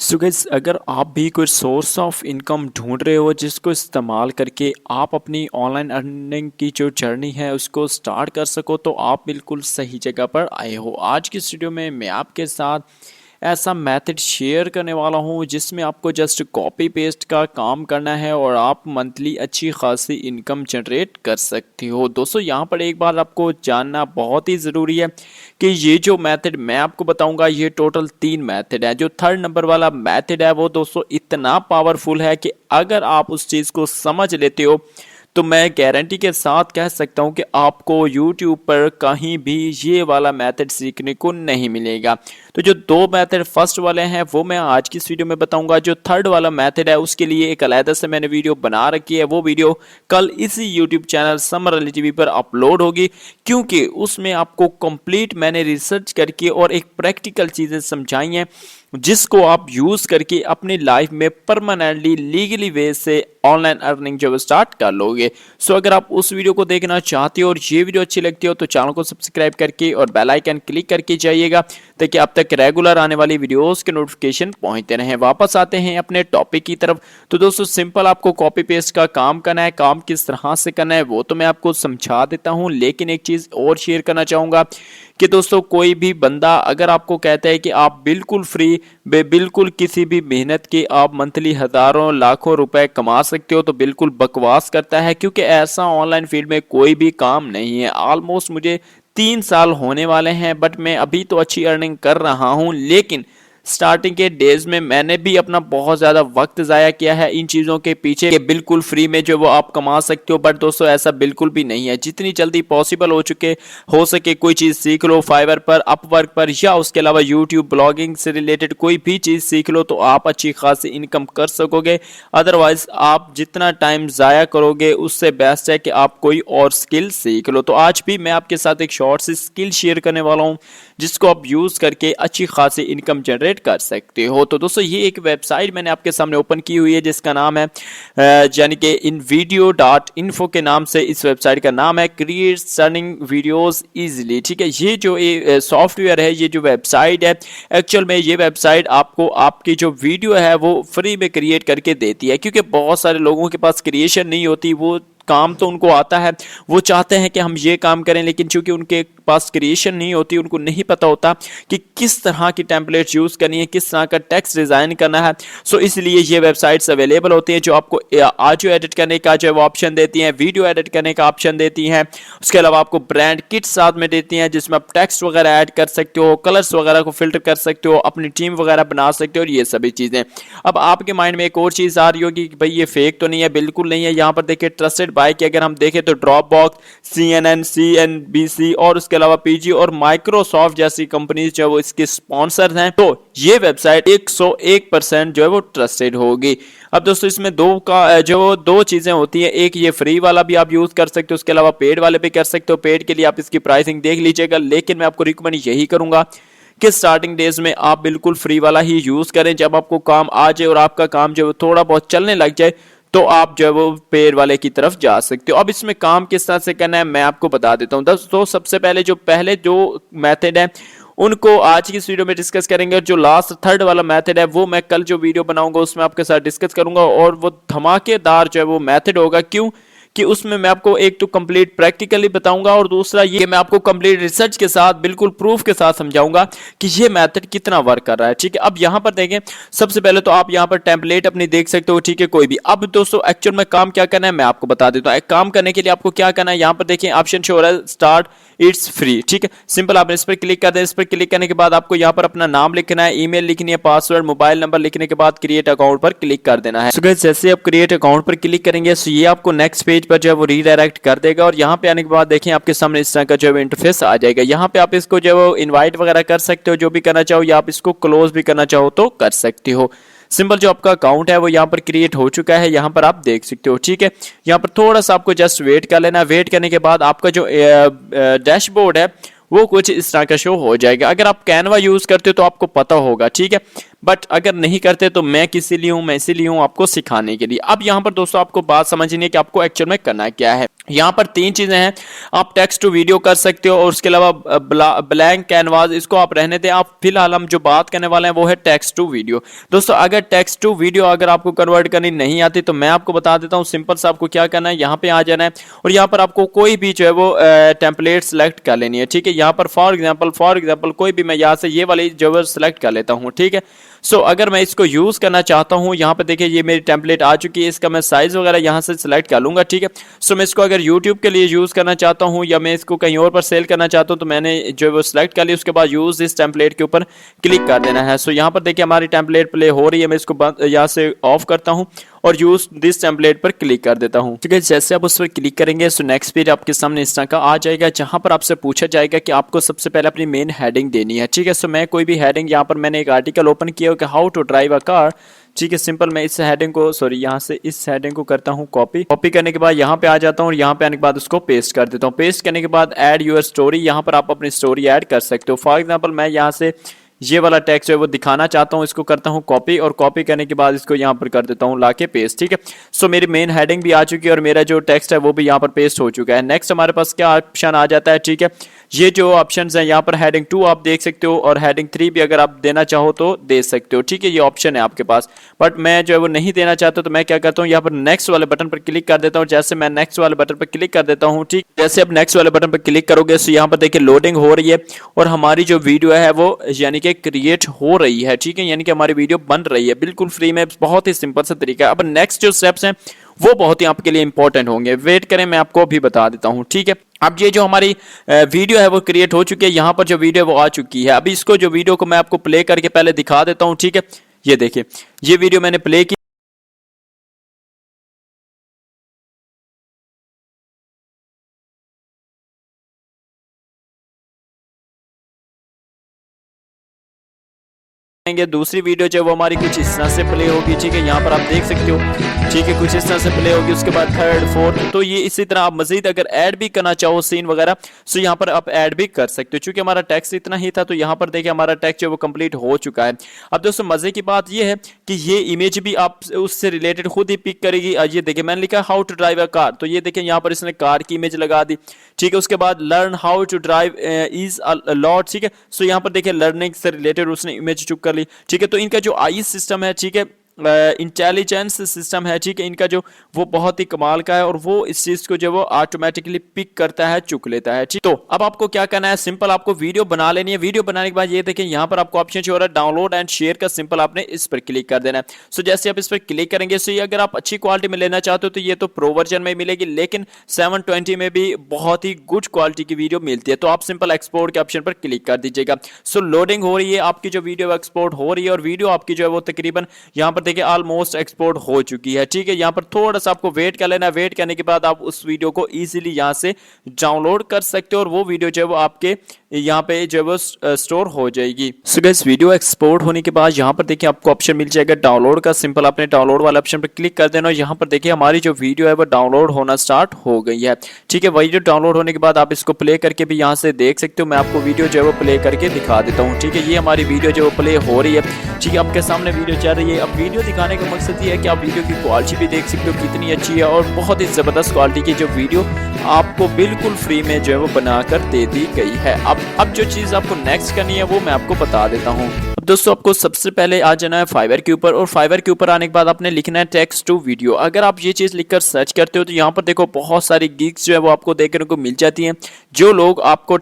So guys, अगर आप भी कोई सोर्स ऑफ इनकम ढूंढ रहे हो जिसको इस्तेमाल करके आप अपनी ऑनलाइन अर्निंग की जो जर्नी है उसको स्टार्ट कर सको, तो आप बिल्कुल सही जगह पर आए हो। आज की इस वीडियो में मैं आपके साथ ऐसा मेथड शेयर करने वाला हूं जिसमें आपको जस्ट कॉपी पेस्ट का काम करना है और आप मंथली अच्छी खासी इनकम जनरेट कर सकती हो। दोस्तों, यहां पर एक बार आपको जानना बहुत ही ज़रूरी है कि ये जो मेथड मैं आपको बताऊंगा ये टोटल 3 मेथड है। जो थर्ड नंबर वाला मेथड है वो दोस्तों इतना पावरफुल है कि अगर आप उस चीज़ को समझ लेते हो तो मैं गारंटी के साथ कह सकता हूं कि आपको YouTube पर कहीं भी ये वाला मेथड सीखने को नहीं मिलेगा। तो जो 2 मेथड फर्स्ट वाले हैं वो मैं आज की इस वीडियो में बताऊंगा। जो थर्ड वाला मेथड है उसके लिए एक अलग से मैंने वीडियो बना रखी है, वो वीडियो कल इसी YouTube channel summer Ali TV पर अपलोड होगी, क्योंकि उसमें आपको कंप्लीट मैंने रिसर्च करके और एक प्रैक्टिकल चीज़ें समझाई हैं जिसको आप यूज करके अपनी लाइफ में परमानेंटली लीगली वे से ऑनलाइन अर्निंग जो स्टार्ट कर लोगे। सो अगर आप उस वीडियो को देखना चाहते हो और ये वीडियो अच्छी लगती हो तो चैनल को सब्सक्राइब करके और बेल आइकन क्लिक करके जाइएगा ताकि आप तक रेगुलर आने वाली वीडियोस के नोटिफिकेशन पहुंचते रहें। वापस आते हैं अपने टॉपिक की तरफ। तो दोस्तों, सिंपल आपको कॉपी पेस्ट का काम करना है। काम किस तरह से करना है वो तो मैं आपको समझा देता हूं, लेकिन एक चीज और शेयर करना चाहूंगा कि दोस्तों कोई भी बंदा अगर आपको कहता है कि आप बिल्कुल फ्री बिल्कुल किसी भी मेहनत के आप मंथली हजारों लाखों रुपए कमा सकते हो, तो बिल्कुल बकवास करता है, क्योंकि ऐसा ऑनलाइन फील्ड में कोई भी काम नहीं है। ऑलमोस्ट मुझे 3 साल होने वाले हैं, बट मैं अभी तो अच्छी अर्निंग कर रहा हूं, लेकिन स्टार्टिंग के डेज में मैंने भी अपना बहुत ज़्यादा वक्त ज़ाया किया है इन चीज़ों के पीछे कि बिल्कुल फ्री में जो वो आप कमा सकते हो। बट दोस्तों, ऐसा बिल्कुल भी नहीं है। जितनी जल्दी पॉसिबल हो सके कोई चीज़ सीख लो, फाइवर पर, अपवर्क पर, या उसके अलावा यूट्यूब ब्लॉगिंग से रिलेटेड कोई भी चीज़ सीख लो तो आप अच्छी खासी इनकम कर सकोगे। अदरवाइज आप जितना टाइम ज़ाया करोगे उससे बेस्ट है कि आप कोई और स्किल सीख लो। तो आज भी मैं आपके साथ एक शॉर्ट सी स्किल शेयर करने वाला हूँ जिसको आप यूज़ करके अच्छी खासी इनकम जनरेट कर सकते हो। तो दोस्तों, ये एक वेबसाइट मैंने आपके सामने ओपन की हुई है जिसका नाम है यानी कि invideo.info के नाम से इस वेबसाइट का नाम है, क्रिएट अर्निंग वीडियोस इजीली। ठीक है, ये जो सॉफ्टवेयर है, ये जो वेबसाइट है, एक्चुअल में ये वेबसाइट आपको आपकी जो वीडियो है वो फ्री में क्रिएट करके देती है, क्योंकि बहुत सारे लोगों के पास क्रिएशन नहीं होती। वो काम तो उनको आता है, वो चाहते हैं कि हम ये काम करें, लेकिन चूंकि उनके पास क्रिएशन नहीं होती, उनको नहीं पता होता कि किस तरह की टेम्पलेट्स यूज करनी है, किस तरह का टेक्स्ट डिजाइन करना है। सो इसलिए ये वेबसाइट्स अवेलेबल होती हैं जो आपको ऑडियो एडिट करने का जो ऑप्शन देती हैं, वीडियो एडिट करने का ऑप्शन देती हैं। उसके अलावा आपको ब्रांड किट साथ में देती हैं जिसमें आप टेक्स्ट वगैरह ऐड कर सकते हो, कलर्स वगैरह को फिल्टर कर सकते हो, अपनी टीम वगैरह बना सकते हो, और ये सभी चीजें। अब आपके माइंड में एक और चीज आ रही होगी कि भाई ये फेक तो नहीं है। बिल्कुल नहीं है। यहाँ पर देखिए ट्रस्टेड बाय की अगर हम देखें तो ड्रॉपबॉक्स, CNN, CNBC और उसके अलावा PG और माइक्रोसॉफ्ट जैसी कंपनीज जो है वो इसके स्पॉन्सर हैं। तो ये वेबसाइट 101% जो है वो ट्रस्टेड होगी। अब दोस्तों, इसमें दो चीजें होती है। एक ये फ्री वाला भी आप यूज कर सकते हो, उसके अलावा पेड वाले भी कर सकते हो। पेड के लिए आप इसकी प्राइसिंग देख लीजिएगा, लेकिन मैं आपको रिकमेंड यही करूंगा कि स्टार्टिंग डेज में आप बिल्कुल फ्री वाला ही यूज करें। जब आपको काम आ जाए और आपका काम जो थोड़ा बहुत चलने लग जाए तो आप जो है वो पेड वाले की तरफ जा सकते हो। अब इसमें काम किस तरह से करना है मैं आपको बता देता हूं। दोस्तों, सबसे पहले जो मेथड है उनको आज की इस वीडियो में डिस्कस करेंगे, और जो लास्ट थर्ड वाला मेथड है वो मैं कल जो वीडियो बनाऊंगा उसमें आपके साथ डिस्कस करूंगा, और वो धमाकेदार जो है वो मेथड होगा। क्यों कि उसमें मैं आपको एक तो कंप्लीट प्रैक्टिकली बताऊंगा, और दूसरा ये मैं आपको कंप्लीट रिसर्च के साथ बिल्कुल प्रूफ के साथ समझाऊंगा कि ये मेथड कितना वर्क कर रहा है। ठीक है, अब यहां पर देखें, सबसे पहले तो आप यहां पर टेम्पलेट अपनी देख सकते हो। ठीक है, कोई भी। अब दोस्तों, एक्चुअल में काम क्या करना है मैं आपको बता देता हूं। एक काम करने के लिए आपको क्या करना है, यहां पर देखिए ऑप्शन शो हो रहा है स्टार्ट इट्स फ्री। ठीक है, सिंपल आपने इस पर क्लिक कर दें। इस पर क्लिक करने के बाद आपको यहाँ पर अपना नाम लिखना है, ईमेल लिखनी है, पासवर्ड, मोबाइल नंबर लिखने के बाद क्रिएट अकाउंट पर क्लिक कर देना है। गाइस, जैसे आप क्रिएट अकाउंट पर क्लिक करेंगे तो ये आपको नेक्स्ट पेज पर जो है वो रीडायरेक्ट कर देगा, और यहाँ पे आने के बाद देखें आपके सामने इस तरह का जो है इंटरफेस आ जाएगा। यहाँ पे आप इसको जो है इनवाइट वगैरह कर सकते हो, जो भी करना चाहो, या आप इसको क्लोज भी करना चाहो तो कर सकते हो। सिंपल जो आपका अकाउंट है वो यहाँ पर क्रिएट हो चुका है, यहाँ पर आप देख सकते हो। ठीक है, यहाँ पर थोड़ा सा आपको जस्ट वेट कर लेना। वेट करने के बाद आपका जो डैशबोर्ड है वो कुछ इस तरह का शो हो जाएगा। अगर आप कैनवा यूज करते हो तो आपको पता होगा। ठीक है, बट अगर नहीं करते तो मैं इसीलिए हूँ आपको सिखाने के लिए। अब यहाँ पर दोस्तों आपको बात समझनी है कि आपको एक्चुअल में करना क्या है। यहाँ पर तीन चीजें हैं, आप टेक्स्ट टू वीडियो कर सकते हो और उसके अलावा ब्लैंक कैनवास, इसको आप रहने दें। आप फिलहाल हम जो बात करने वाले हैं वो है टेक्स्ट टू वीडियो। दोस्तों अगर टेक्स्ट टू वीडियो अगर आपको कन्वर्ट करनी नहीं आती तो मैं आपको बता देता हूँ, सिंपल सा आपको क्या करना है, यहाँ पे आ जाना है और यहाँ पर आपको कोई भी जो है वो टेम्पलेट सेलेक्ट कर लेनी है, ठीक है। यहाँ पर फॉर एग्जाम्पल कोई भी मैं यहाँ से ये वाली जो है सेलेक्ट कर लेता हूँ, ठीक है। सो अगर मैं इसको यूज करना चाहता हूँ, यहाँ पे देखिए ये मेरी टेम्पलेट आ चुकी है, इसका मैं साइज वगैरह यहाँ से सिलेक्ट कर लूंगा, ठीक है। सो मैं इसको अगर यूट्यूब के लिए यूज करना चाहता हूँ या मैं इसको कहीं और पर सेल करना चाहता हूँ तो मैंने जो है वो सिलेक्ट कर लिया, उसके बाद यूज दिस टेम्पलेट के ऊपर क्लिक कर देना है। सो यहाँ पर देखिए हमारी टेम्पलेट प्ले हो रही है, मैं इसको यहाँ से ऑफ करता हूँ और यूज दिस टेम्पलेट पर क्लिक कर देता हूँ, ठीक है। जैसे आप उस पर क्लिक करेंगे सो नेक्स्ट पेज आपके सामने इस तरह का आ जाएगा, जहां पर आपसे पूछा जाएगा कि आपको सबसे पहले अपनी मेन हेडिंग देनी है, ठीक है। सो मैं कोई भी हेडिंग, यहाँ पर मैंने एक आर्टिकल ओपन किया कि how to drive a car, ठीक है। सिंपल मैं इस हेडिंग को यहाँ से इस हेडिंग को करता हूँ कॉपी करने के बाद यहाँ पे आ जाता हूँ और यहाँ पे आने के बाद उसको पेस्ट कर देता हूँ। पेस्ट करने के बाद ऐड योर स्टोरी, यहाँ पर आप अपनी स्टोरी ऐड कर सकते हो। फॉर एग्जाम्पल मैं यहाँ से ये वाला टेक्स्ट है वो दिखाना चाहता हूँ, इसको करता हूँ कॉपी और कॉपी करने के बाद इसको यहाँ पर कर देता हूँ लाके पेस्ट, ठीक है। सो मेरी मेन हेडिंग भी आ चुकी है और मेरा जो टेक्स्ट है वो भी यहाँ पर पेस्ट हो चुका है। नेक्स्ट हमारे पास क्या ऑप्शन आ जाता है, ठीक है। ये जो ऑप्शंस हैं यहाँ पर हेडिंग 2 आप देख सकते हो और हेडिंग 3 भी अगर आप देना चाहो तो दे सकते हो, ठीक है। ये ऑप्शन है आपके पास, बट मैं जो है वो नहीं देना चाहता तो मैं क्या करता हूँ, यहाँ पर नेक्स्ट वाले बटन पर क्लिक कर देता हूँ। जैसे मैं नेक्स्ट वाले बटन पर क्लिक कर देता हूँ, ठीक, जैसे आप नेक्स्ट वाले बटन पर क्लिक करोगे तो यहाँ पर देखिए लोडिंग हो रही है और हमारी जो वीडियो है वो यानी कि क्रिएट हो रही है, ठीक है, यानी कि हमारी वीडियो बन रही है बिल्कुल फ्री में। बहुत ही सिंपल सा तरीका है। अब नेक्स्ट जो स्टेप्स हैं वो बहुत ही आपके लिए इंपॉर्टेंट होंगे, वेट करें मैं आपको अभी बता देता हूं, ठीक है। अब ये जो हमारी वीडियो है वो क्रिएट हो चुकी है, यहाँ पर जो वीडियो वो आ चुकी है। अभी इसको जो वीडियो को मैं आपको प्ले करके पहले दिखा देता हूँ, ठीक है। ये देखिए ये वीडियो मैंने प्ले की, दूसरी वीडियो जो वो हमारी कुछ इस तरह से प्ले होगी, ठीक है। यहाँ पर आप देख सकते हो, ठीक है, कुछ इस तरह से प्ले होगी। उसके बाद थर्ड फोर्थ, तो ये इसी तरह आप मजीद अगर ऐड भी करना चाहो सीन वगैरह तो यहाँ पर आप ऐड भी कर सकते हो। चूंकि हमारा टेक्स्ट इतना ही था तो यहाँ पर देखिए हमारा टेक्स्ट जो वो कंप्लीट हो चुका है। अब दोस्तों मजे की बात ये है कि ये इमेज भी आप उससे रिलेटेड खुद ही पिक करेगी। ये देखिए मैंने लिखा how to drive a car, तो ये देखिए यहाँ पर इसने कार की इमेज लगा दी, ठीक है। उसके बाद learn how to drive is a lot, ठीक है। सो यहाँ पर देखिए लर्निंग से रिलेटेड उसने इमेज चुप कर ली, ठीक है। तो इनका जो आई सिस्टम है, ठीक है, इंटेलिजेंस सिस्टम है, ठीक है, इनका जो वो बहुत ही कमाल का है और वो इस चीज को जो वो ऑटोमेटिकली पिक करता है, चुक लेता है, ठीक। तो अब आपको क्या करना है, सिंपल आपको वीडियो बना लेनी है। वीडियो बनाने के बाद ये देखें यहाँ पर आपको ऑप्शन हो रहा है डाउनलोड एंड शेयर का, सिंपल आपने इस पर क्लिक कर देना है। सो जैसे आप इस पर क्लिक करेंगे सो ये अगर आप अच्छी क्वालिटी में लेना चाहते हो तो ये तो प्रो वर्जन में मिलेगी, लेकिन 720 में भी बहुत ही गुड क्वालिटी की वीडियो मिलती है। तो आप सिंपल एक्सपोर्ट के ऑप्शन पर क्लिक कर दीजिएगा। सो लोडिंग हो रही है, आपकी जो वीडियो एक्सपोर्ट हो रही है और वीडियो आपकी जो है वो तकरीबन यहाँ पर देखिए ऑलमोस्ट एक्सपोर्ट हो चुकी है, ठीक है। यहाँ पर थोड़ा सा आपको वेट कर लेना है, वेट करने के बाद आप उस वीडियो को इजीली यहाँ से डाउनलोड कर सकते हो और वो वीडियो जो है वो आपके यहाँ पे जो है वो स्टोर हो जाएगी। सो गाइस वीडियो एक्सपोर्ट होने के बाद यहाँ पर देखिए आपको ऑप्शन मिल जाएगा डाउनलोड का, सिंपल आपने डाउनलोड वाले ऑप्शन पर क्लिक कर देना और यहाँ पर देखिए हमारी जो वीडियो है वो डाउनलोड होना स्टार्ट हो गई है, ठीक है। वीडियो डाउनलोड होने के बाद आप इसको प्ले करके भी यहाँ से देख सकते हो। मैं आपको वीडियो जो है वो प्ले करके दिखा देता हूँ, ठीक है। ये हमारी वीडियो जो प्ले हो रही है, ठीक है, आपके सामने वीडियो चल रही है। अब वीडियो दिखाने का मकसद ये है कि आप वीडियो की क्वालिटी भी देख सकते हो कितनी अच्छी है और बहुत ही जबरदस्त क्वालिटी की जो वीडियो आपको बिल्कुल फ्री में जो है वो बनाकर दे दी गई है। अब जो चीज आपको नेक्स्ट करनी है वो मैं आपको बता देता हूँ। अब दोस्तों आपको सबसे पहले आ जाना है फाइवर के ऊपर और फाइवर के ऊपर आने के बाद आपने लिखना है टेक्स्ट टू वीडियो। अगर आप ये चीज लिखकर सर्च करते हो तो यहाँ पर देखो बहुत सारी गिग्स जो है वो आपको देखने को मिल जाती हैं, जो लोग आपको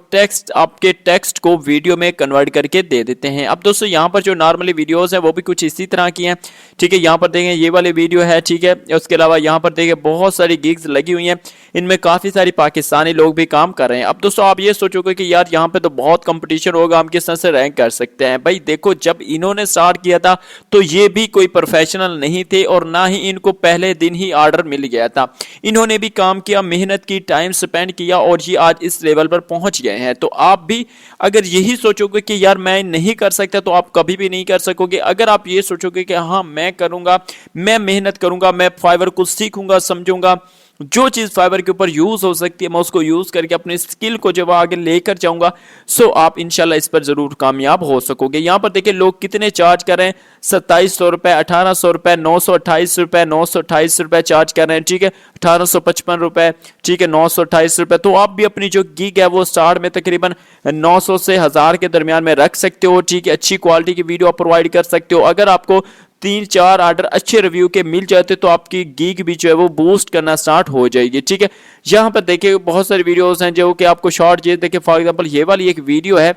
आपके टेक्स्ट को वीडियो में कन्वर्ट करके दे देते हैं। अब दोस्तों यहाँ पर जो नॉर्मली वीडियोस है वो भी कुछ इसी तरह की हैं, ठीक है। यहाँ पर देखें ये वाली वीडियो है, ठीक है। उसके अलावा यहाँ पर देखें बहुत सारी गिग्स लगी हुई हैं, इनमें काफी सारी पाकिस्तानी लोग भी काम कर रहे हैं। अब दोस्तों आप ये सोचोगे कि यार यहाँ पे तो बहुत कंपटीशन होगा, हम किस तरह से रैंक कर सकते हैं। भाई देखो जब इन्होंने स्टार्ट किया था तो ये भी कोई प्रोफेशनल नहीं थे और ना ही इनको पहले दिन ही ऑर्डर मिल गया था। इन्होंने भी काम किया, मेहनत की, टाइम स्पेंड किया और ये आज इस लेवल पर पहुंच गए हैं। तो आप भी अगर यही सोचोगे कि यार मैं नहीं कर सकता तो आप कभी भी नहीं कर सकोगे। अगर आप ये सोचोगे कि हाँ मैं करूंगा, मैं मेहनत करूंगा, मैं फाइवर को सीखूंगा, समझूंगा, जो चीज़ फाइवर के ऊपर यूज़ हो सकती है मैं उसको यूज़ करके अपने स्किल को जब आगे लेकर जाऊंगा, सो आप इंशाल्लाह इस पर ज़रूर कामयाब हो सकोगे। यहाँ पर देखिए लोग कितने चार्ज कर रहे हैं, 2700 रुपये, 1800 रुपये, 928 रुपये, 928 रुपये चार्ज कर रहे हैं, ठीक है, 1855 रुपये, ठीक है, 928 रुपये। तो आप भी अपनी जो गिग है वो स्टार्ट में तकरीबन 900 से 1000 के दरमियान में रख सकते हो, ठीक है। अच्छी क्वालिटी की वीडियो आप प्रोवाइड कर सकते हो। अगर आपको 3-4 ऑर्डर अच्छे रिव्यू के मिल जाते तो आपकी गीग भी जो है वो बूस्ट करना स्टार्ट हो जाएगी, ठीक है। यहाँ पर देखिए बहुत सारी वीडियोस हैं जो कि आपको शॉर्ट, ये देखिए फॉर एग्जांपल ये वाली एक वीडियो है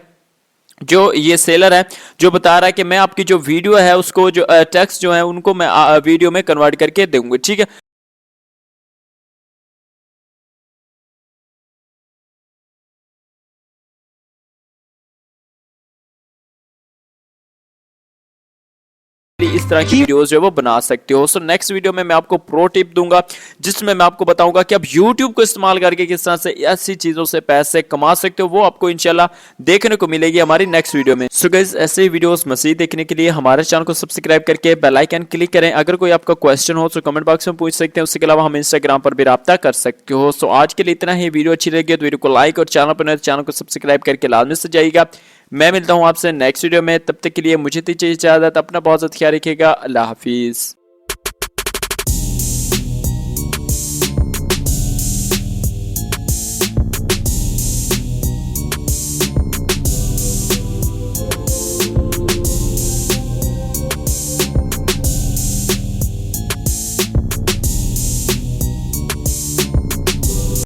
जो ये सेलर है जो बता रहा है कि मैं आपकी जो वीडियो है उसको जो टेक्स्ट जो है उनको मैं वीडियो में कन्वर्ट करके दूंगा, ठीक है। इस तरह की वीडियोस जो है वो बना सकते हो। सो नेक्स्ट वीडियो में मैं आपको प्रो टिप दूंगा जिसमें मैं आपको बताऊंगा कि आप YouTube को इस्तेमाल करके किस तरह से ऐसी चीजों से पैसे कमा सकते हो, वो आपको इंशाल्लाह देखने को मिलेगी हमारी नेक्स्ट वीडियो में। सो गाइस ऐसे ही वीडियोस मज़ीद देखने के लिए हमारे चैनल को सब्सक्राइब करके बेल आइकन क्लिक करें। अगर कोई आपका क्वेश्चन हो तो कमेंट बॉक्स में पूछ सकते हैं, उसके अलावा हम इंस्टाग्राम पर भी रब्ता कर सकते हो। सो आज के लिए इतना ही। वीडियो अच्छी लगी तो वीडियो को लाइक और चैनल पर चैनल को सब्सक्राइब करके लाजमी से जाइएगा। मैं मिलता हूं आपसे नेक्स्ट वीडियो में, तब तक के लिए मुझे दीजिए इजाजत। अपना बहुत ज़्यादा ख्याल रखिएगा। अल्लाह हाफिज़।